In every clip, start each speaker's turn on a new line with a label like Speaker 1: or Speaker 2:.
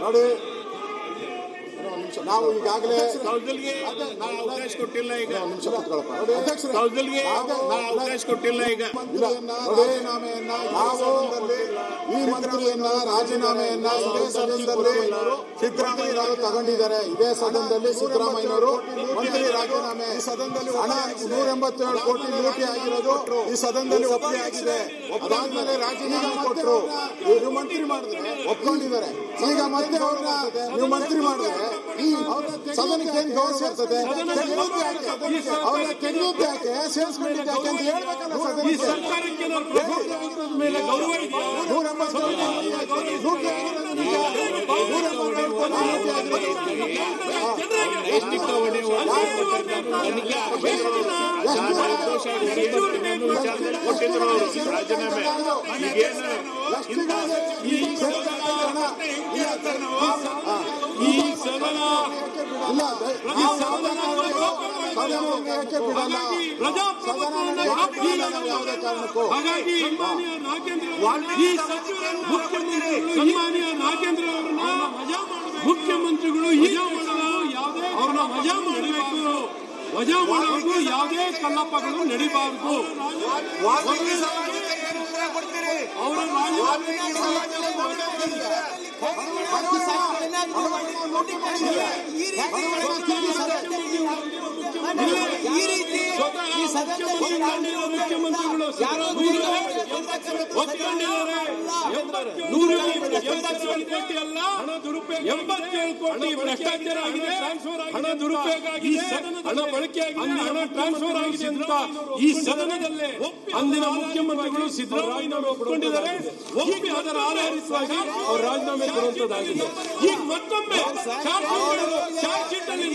Speaker 1: ನೋಡಿ ನಾವು ಈಗಾಗಲೇ
Speaker 2: ಅವಕಾಶ ಕೊಟ್ಟಿಲ್ಲ. ಈಗ
Speaker 1: ನಿಮಿಷ ಕೂತ್ಕೊಳ್ಳಪ್ಪ.
Speaker 2: ಅವಕಾಶ ಕೊಟ್ಟಿಲ್ಲ. ಈಗ
Speaker 1: ರಾಜೀನಾಮೆಯನ್ನ ನಾವು ಈ ಮಂತ್ರಿಯನ್ನ ರಾಜೀನಾಮೆಯನ್ನ ಇದೇ ಸದನದಲ್ಲಿ ಸಿದ್ದರಾಮಯ್ಯನವರು ತಗೊಂಡಿದ್ದಾರೆ. ಇದೇ ಸದನದಲ್ಲಿ ಸಿದ್ದರಾಮಯ್ಯನವರು ಮಂತ್ರಿ ರಾಜೀನಾಮೆ ಹಣ 187 ಕೋಟಿ ಲೂಟಿ ಆಗಿರೋದು ಈ ಸದನದಲ್ಲಿ ಒಪ್ಪಿಗೆ ಆಗಿದೆ. ಅದಾದ್ಮೇಲೆ ರಾಜೀನಾಮೆ ಕೊಟ್ಟರು, ಇವರು ಮಂತ್ರಿ ಮಾಡಿದ್ರೆ ಒಪ್ಕೊಂಡಿದ್ದಾರೆ. ಈಗ ಮತ್ತೆ ಅವ್ರನ್ನ ನೀವು ಮಂತ್ರಿ ಮಾಡಿದ್ರೆ ಈ ಸದನಕ್ಕೆ ಏನ್ ಗೌರವ ಬರ್ತದೆ? ಅವ್ರನ್ನ ತೆಗೆಯುತ್ತೆ ಯಾಕೆ, ಸೇರಿಸ್ಕೊಂಡಿದ್ದೆ ಯಾಕೆ ಅಂತ ಹೇಳ್ಬೇಕಲ್ಲ.
Speaker 2: ರಾಜೀನಾಮೆ ಈ ಸದನ ಹಾಗಾಗಿ ನಾಗೇಂದ್ರ ಅವರನ್ನ ಮುಖ್ಯಮಂತ್ರಿಗಳು ಅವ್ರನ್ನ ವಜಾ ಮಾಡಬೇಕು. ವಜಾ ಮಾಡುವುದು ಯಾವುದೇ ಕಲ್ಲಪ್ಪಗಳು ನಡೀಬಾರದು. ಅವರ ಮುಖ್ಯಮಂತ್ರಿಗಳು ಒಪ್ಕೊಂಡಿದ್ದಾರೆ. 187 ಕೋಟಿ ಅಲ್ಲ, 87 ಕೋಟಿ ಭ್ರಷ್ಟಾಚಾರ ಆಗಿದೆ, ಹಣ ದುರುಪಯೋಗ ಆಗಿದೆ, ಹಣ ಬಳಕೆ ಆಗಿದೆ, ಹಣ ಟ್ರಾನ್ಸ್ಫರ್ ಆಗಿದೆ ಅಂತ ಈ ಸದನದಲ್ಲೇ ಅಂದಿನ ಮುಖ್ಯಮಂತ್ರಿಗಳು ಸಿದ್ದರಾಮಯ್ಯನವರು ಒಪ್ಕೊಂಡಿದ್ದಾರೆ. ಒಪ್ಪಿ ಅದರ ಆಧಾರಿತವಾಗಿ ಅವರು ರಾಜೀನಾಮೆ ಕೊಡುವಂತದ್ದಾಗಿದೆ. ಈಗ ಮತ್ತೊಮ್ಮೆ ಚಾರ್ಜ್ ಶೀಟ್ ಅಲ್ಲಿ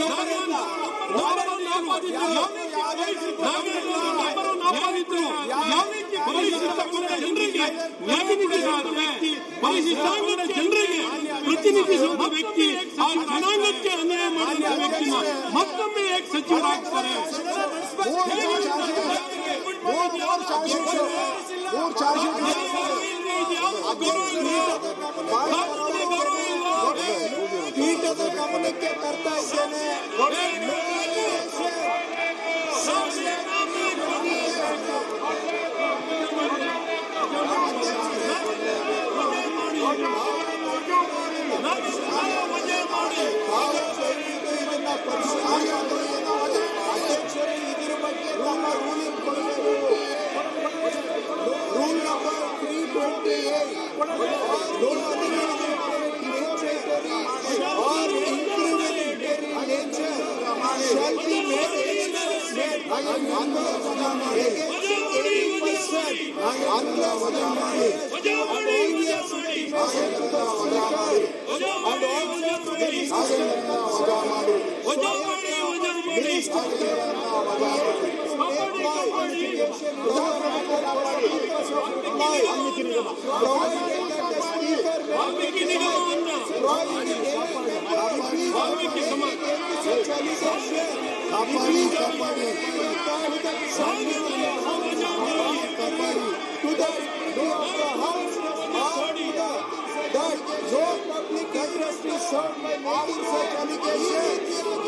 Speaker 2: ಜನರಿಗೆ ಪ್ರತಿನಿಧಿಸುವ ವ್ಯಕ್ತಿ ಆ ಜನಾಂಗಕ್ಕೆ ಅನ್ಯಾಯ ಮಾಡಿದ ವ್ಯಕ್ತಿನ ಮತ್ತೊಮ್ಮೆ ಹೇಗೆ ಸಚಿವರಾಗ್ತಾರೆ?
Speaker 1: ಪೀಠದ ಗಮನಕ್ಕೆ ತರ್ತಾ ಇದ್ದೇನೆ. ಅಧ್ಯಕ್ಷರು ಇದರ ಬಗ್ಗೆ ತಮ್ಮ ರೂಲಿಂಗ್ ಕೊಡಬೇಕು. ರೂಲ್ ನಂಬರ್ 328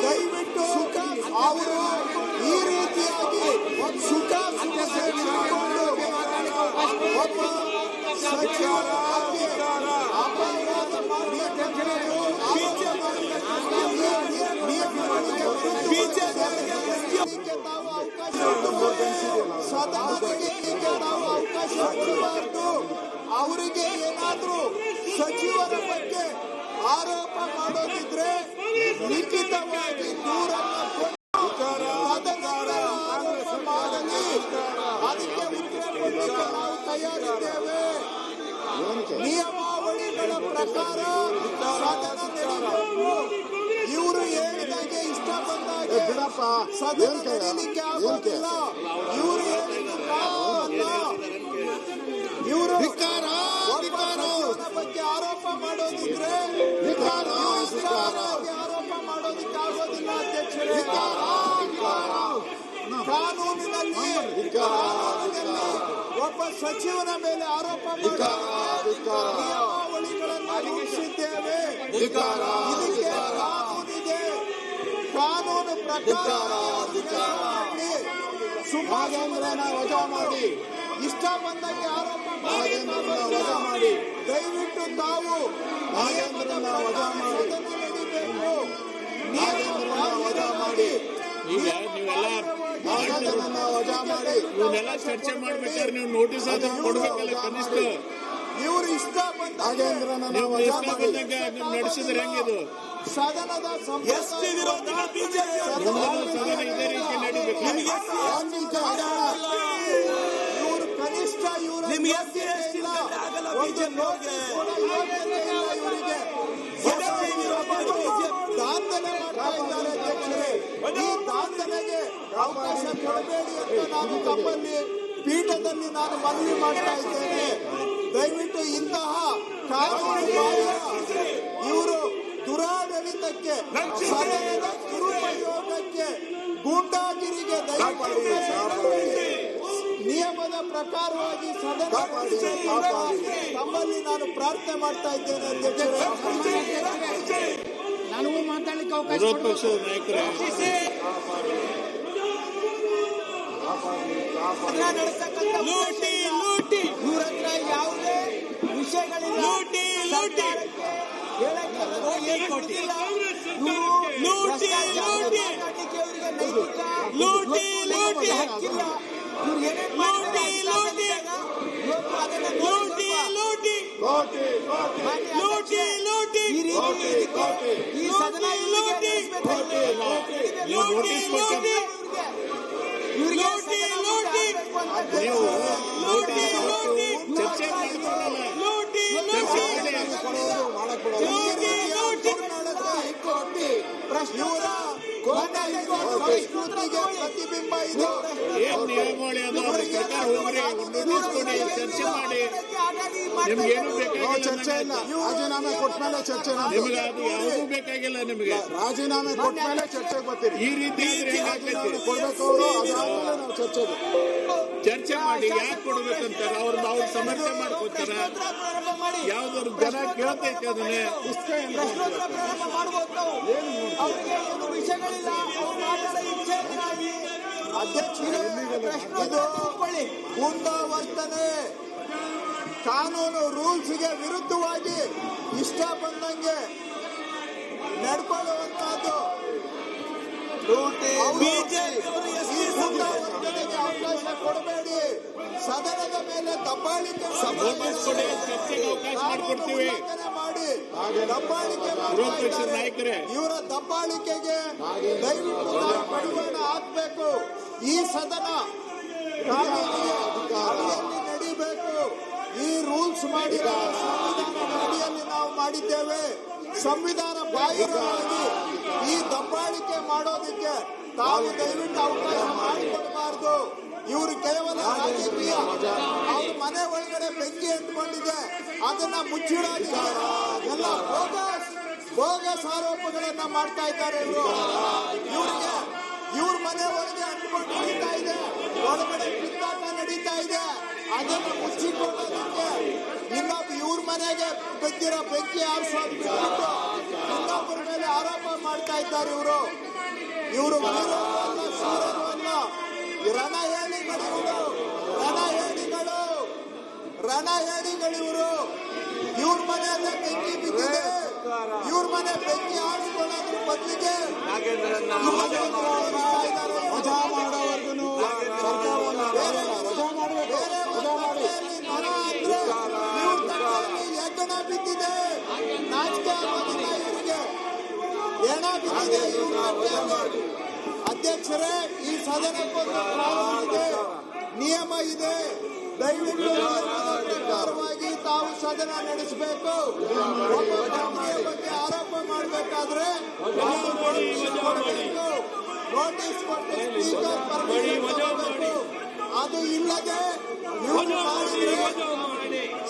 Speaker 1: ದಯವಿಟ್ಟು ಅವರು ಈ ರೀತಿಯಾಗಿ ಸುಖ ಒಬ್ಬ ಸಚಿವರ ಅಪರಾಧ ಅವರಿಗೆ ಏನಾದ್ರೂ ಸಚಿವರ ಬಗ್ಗೆ ಆರೋಪ ಮಾಡೋದಿದ್ರೆ ಲಿಖಿತವಾಗಿ ದೂರನ್ನು ಆರೋಪ ಮಾಡಲಿ. ಅದಕ್ಕೆ ಉತ್ತರ ಕೊಡಲಿಕ್ಕೆ ನಾವು ತಯಾರಿದ್ದೇವೆ. ನಿಯಮಾವಳಿಗಳ ಪ್ರಕಾರ ಇವರು ಹೇಳಿದಾಗೆ ಇಷ್ಟ ಬಂದಾಗೆ ಸದನ ನಡೀಲಿಕ್ಕೆ ಆಗೋದಿಲ್ಲ. ಇವರು ಇವರು ಬಗ್ಗೆ ಆರೋಪ ಮಾಡೋದಿದ್ರೆ ಆರೋಪ ಮಾಡೋದಿಕ್ಕೆ ಆಗೋದಿಲ್ಲ. ಅಧ್ಯಕ್ಷರೇ, ಕಾನೂನಿನಲ್ಲಿ ಒಬ್ಬ ಸಚಿವನ ಮೇಲೆ ಆರೋಪ ಮಾಡಿ ನಿಯಮಾವಳಿಗಳನ್ನು ರೂಪಿಸಿದ್ದೇವೆ. ಧಿಕ್ಕಾರ,
Speaker 3: ಇದಕ್ಕೆ
Speaker 1: ಧಿಕ್ಕಾರ.
Speaker 3: ಕಾನೂನಿದೆ. ಕಾನೂನು ಪ್ರಕಾರ
Speaker 1: ನಾಗೇಂದ್ರನ ವಜಾ ಮಾಡಿ,
Speaker 3: ಇಷ್ಟ ಬಂದಂಗೆ ಆರೋಪ
Speaker 1: ನಾಗೇಂದ್ರನ ವಜಾ ಮಾಡಿ,
Speaker 3: ದಯವಿಟ್ಟು ತಾವು
Speaker 1: ನಾಗೇಂದ್ರನ ವಜಾ ಮಾಡಿ,
Speaker 3: ನಡೀಬೇಕು.
Speaker 1: ನಾಗೇಂದ್ರನ ವಜಾ ಮಾಡಿ,
Speaker 4: ಈಗ ನೀವೆಲ್ಲ
Speaker 1: ನಾಗೇಂದ್ರನ ವಜಾ ಮಾಡಿ.
Speaker 4: ಇವನ್ನೆಲ್ಲ ಚರ್ಚೆ ಮಾಡ್ಬೇಕಾದ್ರೆ ನೀವು ನೋಟಿಸ್ ಆದ್ರೂ ಕೊಡ್ಬೇಕಲ್ಲ ಕನಿಷ್ಠ.
Speaker 3: ಇವರು ಇಷ್ಟ ಬಂದ
Speaker 1: ನಾಗೇಂದ್ರನ
Speaker 4: ನೀವು
Speaker 1: ವಜಾ
Speaker 4: ಇಷ್ಟ
Speaker 1: ಮಾಡಿ.
Speaker 4: ಬಂದಂಗೆ ನೀವು ನಡೆಸಿದ್ರೆ ಹೆಂಗಿದು?
Speaker 3: ಸದನದ
Speaker 5: ಎಸ್ಟಿ ವಿರೋಧಿಗಳು ಬಿಜೆಪಿ
Speaker 4: ಮುಂದಿನ ಸದನ ಇದೇ ರೀತಿ ನಡೀಬೇಕು.
Speaker 1: ಒಂದ್ ನಿಮಿಷ ಅಡೋಣ.
Speaker 3: ಇವರು ಕನಿಷ್ಠ ಇವರು
Speaker 5: ನಿಮ್ಗೆ ಎಸ್ಟಿ ಎಸ್ಟಿ ಆಗಲ್ಲ ಬಿಜೆಪಿ
Speaker 3: ಇವರಿಗೆ ದಾಂಧಲೆ ಮಾಡ್ತಾ ಇದ್ದಾರೆ ಅಧ್ಯಕ್ಷರೇ. ಈ ದಾಂಧಲೆಗೆ ಅವಕಾಶ ಕೊಡಬೇಡಿ ಅಂತ ನಾನು ತಮ್ಮಲ್ಲಿ ಪೀಠದಲ್ಲಿ ನಾನು ಮನವಿ ಮಾಡ್ತಾ ಇದ್ದೇನೆ. ದಯವಿಟ್ಟು ಇಂತಹ ಕಾನೂನು ಬಾಹ್ಯ ಇವರು ದುರಾಡಳಿತಕ್ಕೆ, ಸದನದ ದುರುಪಯೋಗಕ್ಕೆ, ಗೂಂಡಾಗಿರಿಗೆ ದಯವಿಟ್ಟು ನಿಯಮದ ಪ್ರಕಾರವಾಗಿ ಸದನ ತಮ್ಮಲ್ಲಿ ನಾನು ಪ್ರಾರ್ಥನೆ ಮಾಡ್ತಾ ಇದ್ದೇನೆ ಅಧ್ಯಕ್ಷರೇ.
Speaker 6: ನನಗೂ ಮಾತಾಡ್ಲಿಕ್ಕೆ ಅವಕಾಶ
Speaker 4: ವಿರೋಧ ಪಕ್ಷದ ನಾಯಕರೇ,
Speaker 5: ಲೂಟಿ ಲೂಟಿ
Speaker 3: ಇವ್ರ ಹತ್ರ ಯಾವುದೇ ವಿಷಯಗಳಿಲ್ಲ.
Speaker 5: ಲೂಟಿ ಲೂಟಿ
Speaker 3: ಹೇಳಕ್ಕೆ
Speaker 5: ಕೋಟಿ ಕೋಟಿ
Speaker 3: ಇವರು
Speaker 5: ಲೂಟಿ ಲೂಟಿ
Speaker 3: ಮಾತಾಡ್ಲಿಕ್ಕೆ ಇವರಿಗೆ ನೈತಿಕ
Speaker 5: ಲೂಟಿ ಲೂಟಿ
Speaker 3: ಹಕ್ಕಿಲ್ಲ. ಇವ್ರು ಏನೇನ್
Speaker 5: ಲೂಟಿ ಲೂಟಿ
Speaker 3: ಇವತ್ತು ಅದನ್ನ
Speaker 5: ಲೂಟಿ ಲೂಟಿ
Speaker 1: ಕೋಟಿ, ಕೋಟಿ,
Speaker 5: ಲೂಟಿ ಲೂಟಿ
Speaker 3: ಈ ರೀತಿ ಈ ಸದನ
Speaker 5: ಲೂಟಿ
Speaker 4: ನೀವು ನೋಟಿಸ್ ಕೊಟ್ಟು
Speaker 3: ಇವರಿಗೆ
Speaker 5: ಲೂಟಿ ಲೂಟಿ
Speaker 4: ನೀವು
Speaker 5: ಲೂಟಿ ಲೂಟಿ
Speaker 4: ಚರ್ಚೆ ಮಾಡ್ಬೋದಲ್ಲ.
Speaker 5: ಲೂಟಿ
Speaker 4: ಚರ್ಚೆ
Speaker 5: ಲೂಟಿ
Speaker 4: ಮಾಡಿ.
Speaker 1: ಕೊಡೋದು, ಮಾಡಕ್ ಕೊಡೋದು.
Speaker 3: ಕರ್ನಾಟಕ ಹೈಕೋರ್ಟ್ ಇವರ ಸಂಸ್ಕೃತಿಗೆ ಪ್ರತಿಬಿಂಬ ಇದು.
Speaker 4: ಏನ್ ನಿಯಮಾವಳಿ ಅದ ಅದ್ರ ಪ್ರಕಾರ ಹೋಗ್ರಿ, ನೋಟಿಸ್ ಕೊಡಿ, ಚರ್ಚೆ ಮಾಡಿ. ನಿಮ್ಗೇನು
Speaker 1: ನೋ
Speaker 4: ಬೇಕಾಗಿಲ್ಲ
Speaker 1: ಚರ್ಚೆ ಇಲ್ಲ.
Speaker 4: ನಮಗೆ.
Speaker 1: ರಾಜೀನಾಮೆ ಕೊಟ್ಮೇಲೆ ಚರ್ಚೆ ನಮ್ದು.
Speaker 4: ನಿಮ್ಗೆ ಅದು ಯಾವುದೂ ಬೇಕಾಗಿಲ್ಲ ನಿಮಗೆ.
Speaker 1: ರಾಜೀನಾಮೆ ಕೊಟ್ಮೇಲೆ ಚರ್ಚೆಗೆ ಬರ್ತೀರಿ.
Speaker 4: ಈ ರೀತಿ ಆದ್ರೆ
Speaker 1: ರಾಜೀನಾಮೆ
Speaker 4: ಹೆಂಗಾಗ್ತೈತಿ?
Speaker 1: ಕೊಡ್ಬೇಕು ಅವರು, ಅದಾದ್ಮೇಲೆ ನಾವು ಚರ್ಚೆಗೆ.
Speaker 4: ಚರ್ಚೆ ಮಾಡಿ ಯಾಕೆ ಕೊಡ್ಬೇಕಂತಾರ ಅವ್ರು ಸಮರ್ಥನೆ ಮಾಡ್ಕೋತಾರ.
Speaker 3: ಪ್ರಾರಂಭ ಮಾಡಿ
Speaker 4: ಯಾವ್ದಾದ್ರು ಜನ ಕೇಳ್ತೈತೆ ಅದನ್ನೇ.
Speaker 3: ಪ್ರಶ್ನೋತ್ತರ ಪ್ರಾರಂಭ ಮಾಡಬಹುದು ನಾವು. ಅವರಿಗೆ ಏನು ವಿಷಯಗಳಿಲ್ಲ, ಅವ್ರು ಮಾತಾಡೋ ವಿಷಯಗಳಾಗಿ ಅಧ್ಯಕ್ಷರೇ ಪ್ರಶ್ನೋತ್ತರ ತಿಳ್ಕೊಳ್ಳಿ. ಗೂಂಡಾ ವರ್ತನೆ, ಕಾನೂನು ರೂಲ್ಸ್ಗೆ ವಿರುದ್ಧವಾಗಿ ಇಷ್ಟ ಬಂದಂಗೆ ನಡ್ಕೊಳ್ಳುವಂತಹದ್ದು ಈ ಗೂಂಡಾ ವರ್ತನೆಗೆ ಅವಕಾಶ ಕೊಡಬೇಡಿ. ಸದನದ ಮೇಲೆ ದಬ್ಬಾಳಿಕೆ
Speaker 4: ನೋಟಿಸ್ ಕೊಡಿ, ಚರ್ಚೆಗೆ ಅವಕಾಶ ಮಾಡಿಕೊಡ್ತೀವಿ.
Speaker 3: ಉಲ್ಲಂಘನೆ ಮಾಡಿ ದಬ್ಬಾಳಿಕೆ
Speaker 4: ವಿರೋಧ
Speaker 3: ಮಾಡ್ತಾ
Speaker 4: ಪಕ್ಷದ
Speaker 3: ಇದ್ದಾರೆ.
Speaker 4: ನಾಯಕರೇ,
Speaker 3: ಇವರ ದಬ್ಬಾಳಿಕೆಗೆ ದಯವಿಟ್ಟು ನಾವು ಕಡಿವಾಣ ಹಾಕ್ಬೇಕು. ಈ ಸದನ ಕಾನೂನಿಗೆ ಅಡಿಯಲ್ಲಿ ನಡೀಬೇಕು. ಈ ರೂಲ್ಸ್ ಮಾಡಿದ ಸಂವಿಧಾನದ ಅಡಿಯಲ್ಲಿ ನಾವು ಮಾಡಿದ್ದೇವೆ. ಸಂವಿಧಾನ ಬಾಹಿರವಾಗಿ ಈ ದಬ್ಬಾಳಿಕೆ ಮಾಡೋದಕ್ಕೆ ತಾವು ದಯವಿಟ್ಟು ಅವಕಾಶ ಮಾಡಿಕೊಡಬಾರ್ದು. ಇವರು ಕೇವಲ ರಾಜಕೀಯ, ಅವ್ರ ಮನೆ ಒಳಗಡೆ ಬೆಂಕಿ ಅಂಟ್ಕೊಂಡಿದೆ, ಅದನ್ನ ಮುಚ್ಚಿಡೋದಿದೆ. ಎಲ್ಲ ಬೋಗಸ್ ಆರೋಪಗಳನ್ನ ಮಾಡ್ತಾ ಇದ್ದಾರೆ ಇವರು. ಇವರಿಗೆ ಇವ್ರ ಮನೆ ಒಳಗೆ ಅಂಟ್ಕೊಂಡು ನಡೀತಾ ಇದೆ, ಒಳಗಡೆ ಕಿತ್ತಾಟ ನಡೀತಾ ಇದೆ. ಅದನ್ನ ಮುಚ್ಚಿಕೊಳ್ಳೋದಕ್ಕೆ ಇನ್ನೊಬ್ಬ ಇವ್ರ ಮನೆಗೆ ಬೆಂಕಿರೋ ಬೆಂಕಿ ಆರಿಸೋದು ಬಿಟ್ಬಿಟ್ಟು ಇನ್ನೊಬ್ಬರ ಮೇಲೆ ಆರೋಪ ಮಾಡ್ತಾ ಇದ್ದಾರೆ ಇವರು. ಇವರು ವೀರರು ಅಲ್ಲ, ಶೂರರು ಅಲ್ಲ, ರಣಹೇಡಿಗಳು ಇವರು. ರಣಹೇಡಿಗಳು ಇವರು. ಇವ್ರ ಮನೆಯಲ್ಲೇ ಬೆಂಕಿ ಬಿದ್ದಿದೆ. ಇವ್ರ ಮನೆ ಬೆಂಕಿ ಆರಿಸ್ಕೊಳ್ಳೋದ್ರ ಬದಲಿಗೆ
Speaker 1: ವಜಾ ಮಾಡೋವರೆಗೂ ಸರ್ಕಾರವನ್ನು ವಜಾ ಮಾಡಬೇಕು. ವಜಾ ಮಾಡಿ.
Speaker 3: ಮರ ಅಂದ್ರೆ ಇವ್ರ ತಟ್ಟೆಯಲ್ಲಿ ಹೆಗ್ಗಣ ಬಿದ್ದಿದೆ. ನಾಚಿಕೆ ಆಗೋದಿಲ್ಲ ಇವರಿಗೆ. ಹೆಣ ಬಿದ್ದಿದೆ ಇವ್ರ ತಟ್ಟೆಯಲ್ಲಿ. ಅಧ್ಯಕ್ಷರೇ, ಈ ಸದನಕ್ಕೊಂದು ಕಾನೂನು ಇದೆ, ನಿಯಮ ಇದೆ. ದಯವಿಟ್ಟು ನಿಯಮದ ಪ್ರಕಾರವಾಗಿ ತಾವು ಸದನ ನಡೆಸಬೇಕು. ಒಬ್ಬ ಮಂತ್ರಿಯ ಬಗ್ಗೆ ಆರೋಪ ಮಾಡಬೇಕಾದ್ರೆ ನೋಟಿಸ್ ಕೊಟ್ಟು ಸ್ಪೀಕರ್ ಪರ್ಮಿಷನ್ ತಗೋಬೇಕು. ಅದು ಇಲ್ಲದೆ ಇವರು ಮಾಡಿದ್ರೆ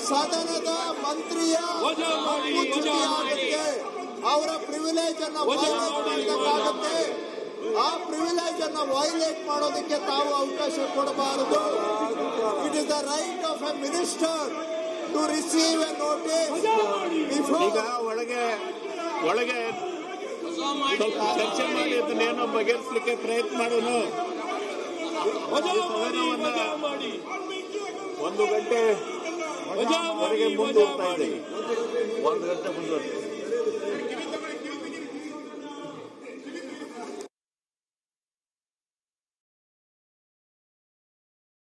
Speaker 3: ಸದನದ ಮಂತ್ರಿಯ ಹಕ್ಕು ಚ್ಯುತಿಯಾಗುತ್ತೆ. ಅವರ ಪ್ರಿವಿಲೇಜ್ ಅನ್ನ ವೈಲೇಟ್ ಮಾಡಬೇಕಾಗುತ್ತೆ. ಆ ಪ್ರಿವಿಲೇಜ್ ಅನ್ನ ವೈಲೇಟ್ ಮಾಡೋದಕ್ಕೆ ತಾವು ಅವಕಾಶ ಕೊಡಬಾರದು. It is the right of a minister to receive a notice
Speaker 4: ಈಗ ಒಳಗೆ ಒಳಗೆ ಸ್ವಲ್ಪ ಚರ್ಚೆ ಮಾಡಿ ಅದನ್ನೇನೋ ಬಗೆಹರಿಸಲಿಕ್ಕೆ ಪ್ರಯತ್ನ ಮಾಡೋಣ.
Speaker 2: ಮಾಡಿ
Speaker 4: 1 ಗಂಟೆ ಮುಂದೂಡ್ತಾ ಇದ್ದೀವಿ. 1 ಗಂಟೆ ಮುಂದುವರ್ತೀವಿ.